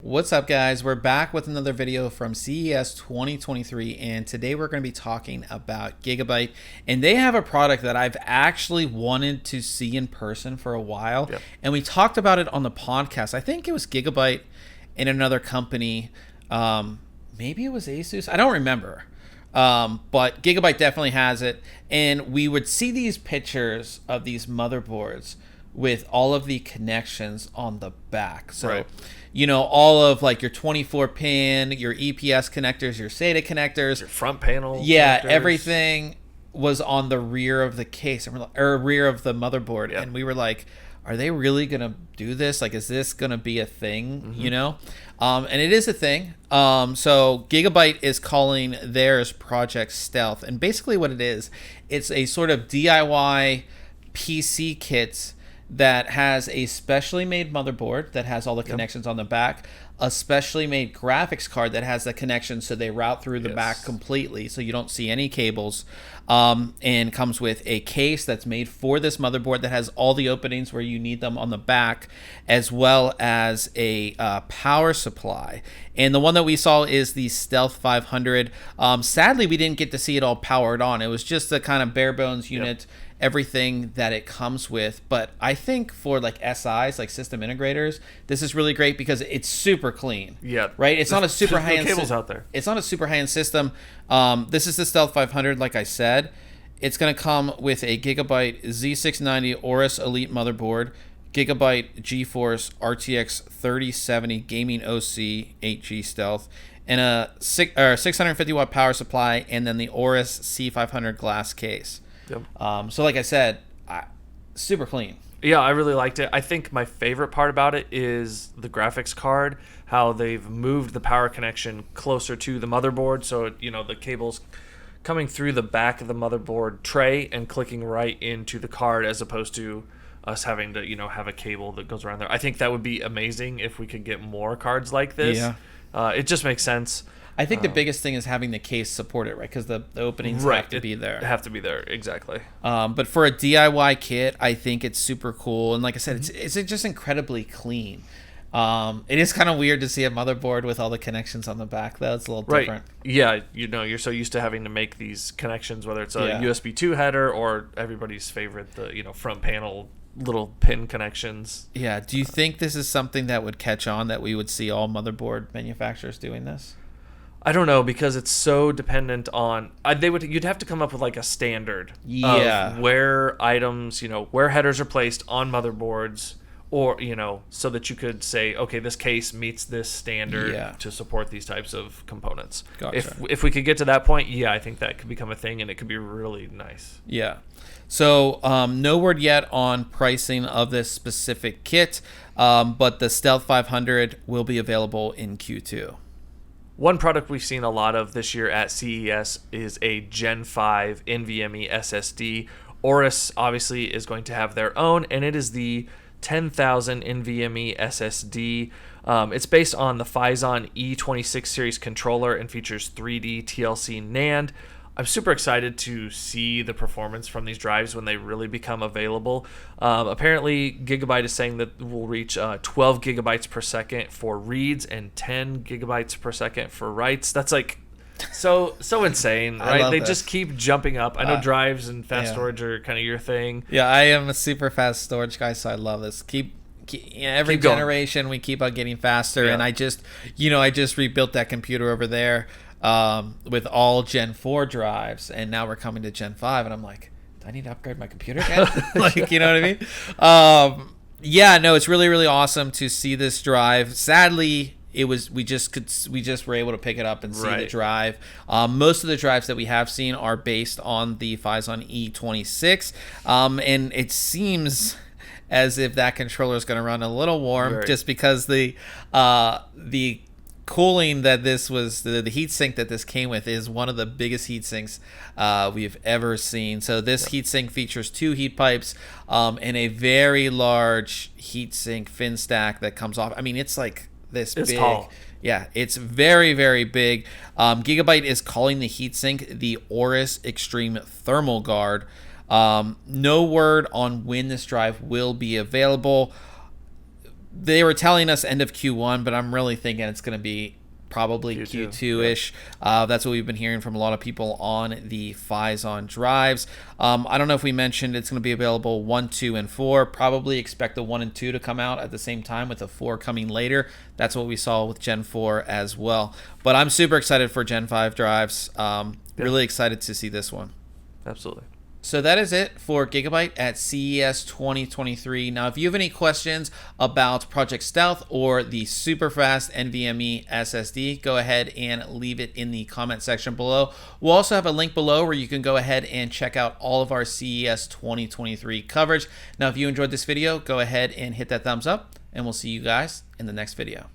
What's up, guys? We're back with another video from CES 2023, and today we're going to be talking about Gigabyte. And they have a product that I've actually wanted to see in person for a while. Yep. And we talked about it on the podcast. I think it was Gigabyte and another company. Maybe it was Asus. I don't remember. But Gigabyte definitely has it. And we would see these pictures of these motherboards with all of the connections on the back. So, Right. you know, all of like your 24 pin, your EPS connectors, your SATA connectors, Your front panel. yeah, connectors. everything was on the rear of the case, or rear of the motherboard. Yeah. And we were like, are they really going to do this? Like, is this going to be a thing, Mm-hmm. you know? And it is a thing. So Gigabyte is calling theirs Project Stealth. And basically what it is, it's a sort of DIY PC kit that has a specially made motherboard that has all the connections on the back, a specially made graphics card that has the connections so they route through the back completely so you don't see any cables, and comes with a case that's made for this motherboard that has all the openings where you need them on the back, as well as a power supply. And the one that we saw is the Stealth 500. Sadly, we didn't get to see it all powered on. It was just the kind of bare bones unit, everything that it comes with. But I think for like SIs, like system integrators, this is really great because it's super clean. Yeah. Right. It's not a super There's no high-end cables out there. It's not a super high-end system. This is the Stealth 500, like I said. It's going to come with a Gigabyte Z690 Aorus Elite motherboard, Gigabyte GeForce RTX 3070 Gaming OC 8G Stealth, and a 650 watt power supply, and then the Aorus C500 glass case. Yep. So like I said, super clean. Yeah, I really liked it. I think my favorite part about it is the graphics card, how they've moved the power connection closer to the motherboard. So, you know, the cable's coming through the back of the motherboard tray and clicking right into the card, as opposed to us having to, you know, have a cable that goes around there. I think that would be amazing if we could get more cards like this. Yeah. It just makes sense. I think the biggest thing is having the case support it, right? Because the openings have to be there. Have to be there, exactly. But for a DIY kit, I think it's super cool. And like I said, it's just incredibly clean. It is kind of weird to see a motherboard with all the connections on the back, though. It's a little different. Yeah, you know, you're so used to having to make these connections, whether it's a USB 2 header or everybody's favorite, the, you know, front panel little pin connections. Yeah. Do you think this is something that would catch on, that we would see all motherboard manufacturers doing this? I don't know, because it's so dependent on you'd have to come up with like a standard of where items, you know, where headers are placed on motherboards, or, you know, so that you could say, okay, this case meets this standard to support these types of components. Gotcha. If we could get to that point, yeah, I think that could become a thing, and it could be really nice. Yeah. So no word yet on pricing of this specific kit, but the Stealth 500 will be available in Q2. One product we've seen a lot of this year at CES is a Gen 5 NVMe SSD. Aorus obviously is going to have their own, and it is the 10,000 NVMe SSD. It's based on the Phison E26 series controller and features 3D TLC NAND. I'm super excited to see the performance from these drives when they really become available. Apparently, Gigabyte is saying that we'll reach 12 gigabytes per second for reads and 10 gigabytes per second for writes. That's like so insane, right? They just keep jumping up. I know drives and fast storage are kind of your thing. Yeah, I am a super fast storage guy, so I love this. Every generation we keep on getting faster, and I just rebuilt that computer over there with all Gen 4 drives, and now we're coming to Gen 5, and I'm like, do I need to upgrade my computer again? Like, you know what I mean? Yeah, no, it's really, really awesome to see this drive. Sadly, we just were able to pick it up and see the drive. Most of the drives that we have seen are based on the Phison E26, and it seems as if that controller is going to run a little warm, just because the cooling that this was, the heat sink that this came with, is one of the biggest heat sinks we've ever seen. So this heat sink features 2 heat pipes and a very large heat sink fin stack that comes off. I mean, it's like this big. Tall. Yeah, it's very, very big. Gigabyte is calling the heatsink the Aorus Extreme Thermal Guard. No word on when this drive will be available. They were telling us end of Q1, but I'm really thinking it's going to be probably Q2-ish. That's what we've been hearing from a lot of people on the Phison drives. I don't know if we mentioned it's going to be available 1, 2, and 4. Probably expect the 1 and 2 to come out at the same time, with the 4 coming later. That's what we saw with Gen 4 as well. But I'm super excited for Gen 5 drives. Really excited to see this one. Absolutely. So that is it for Gigabyte at CES 2023. Now, if you have any questions about Project Stealth or the super fast NVMe SSD, go ahead and leave it in the comment section below. We'll also have a link below where you can go ahead and check out all of our CES 2023 coverage. Now, if you enjoyed this video, go ahead and hit that thumbs up, and we'll see you guys in the next video.